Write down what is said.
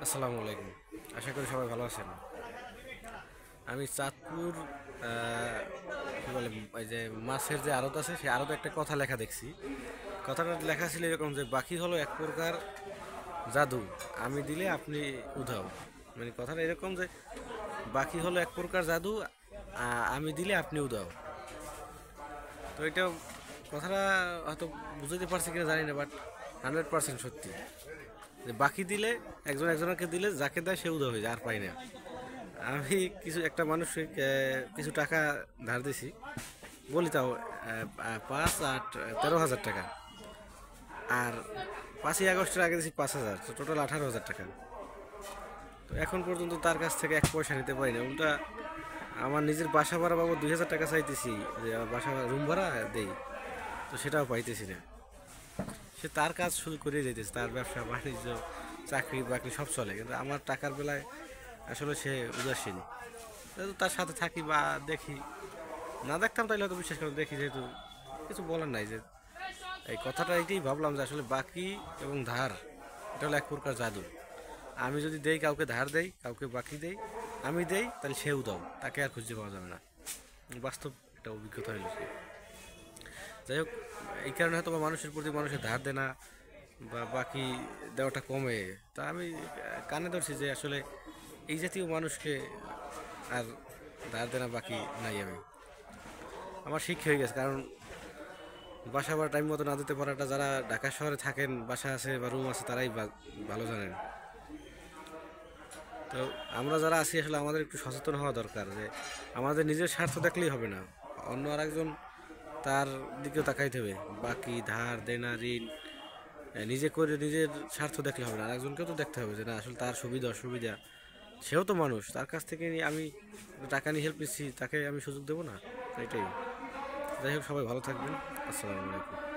আসসালামু আলাইকুম। আশা করি সবাই ভালো আছেন। আমি চাঁদপুর কী বলে ওই যে মাছের যে আড়ত আছে সেই আড়তে একটা কথা লেখা দেখছি। কথাটা লেখা ছিল এরকম যে বাকি হলো এক প্রকার জাদু, আমি দিলে আপনি উধাও। মানে কথাটা এরকম যে বাকি হলো এক প্রকার জাদু, আমি দিলে আপনি উধাও। তো এটা কথাটা হয়তো বুঝতে পারছি কিনা জানি না, বাট 100% সত্যি যে বাকি দিলে একজন একজনকে দিলে যাকে দেয় সে উধাও হয়ে যায়, আর পাই না। আমি একটা মানুষকে কিছু টাকা ধার দিছি, বলি তাও 5, 8, 13 হাজার টাকা। আর 5ই আগস্টের আগে দিছি 5,000, তো টোটাল 18,000 টাকা। তো এখন পর্যন্ত তার কাছ থেকে এক পয়সা নিতে পারি না। উল্টা আমার নিজের বাসা ভাড়া বাবদ 2,000 টাকা চাইতেছি, যে আমার বাসা রুম ভাড়া দেই, তো সেটাও পাইতেছি না। সে তার কাজ শুরু করে যেতেছে, তার ব্যবসা বাণিজ্য চাকরি বাকরি সব চলে, কিন্তু আমার টাকার বেলায় আসলে সে উদাসীন। তো তার সাথে থাকি বা দেখি, না দেখতাম তাইলে হয়তো বিশ্বাস করে, দেখি যেহেতু কিছু বলার নাই। যে এই কথাটা এইটাই ভাবলাম যে আসলে বাকি এবং ধার এটা হলো এক প্রকার জাদু। আমি যদি দেই, কাউকে ধার দেই, কাউকে বাকি দেই, আমি দেই, তাহলে সেও দাও, তাকে আর খুঁজে পাওয়া যাবে না। বাস্তব একটা অভিজ্ঞতা হইল সে। যাই হোক, এই কারণে হয়তো বা মানুষের প্রতি মানুষের ধার দেনা বা বাকি দেওয়াটা কমে। তা আমি কানে ধরছি যে আসলে এই জাতীয় মানুষকে আর ধার দেনা বাকি নাই। আমার শিক্ষা হয়ে গেছে, কারণ বাসা ভাড়া টাইম মতো না দিতে পারাটা, যারা ঢাকা শহরে থাকেন, বাসা আছে বা রুম আছে, তারাই ভালো জানেন। তো আমরা যারা আছি আসলে আমাদের একটু সচেতন হওয়া দরকার, যে আমাদের নিজের স্বার্থ দেখলেই হবে না, অন্য আরেকজন তার দিকেও তাকাইতে হবে। বাকি ধার দেনা ঋণ নিজে করে নিজের স্বার্থ দেখলে হবে না, আরেকজনকেও তো দেখতে হবে যে না আসলে তার সুবিধা অসুবিধা, সেও তো মানুষ। তার কাছ থেকে আমি টাকা নিয়ে হেল্প নিচ্ছি, তাকে আমি সুযোগ দেবো না? তো এটাই। যাই হোক, সবাই ভালো থাকবেন। আসসালামু আলাইকুম।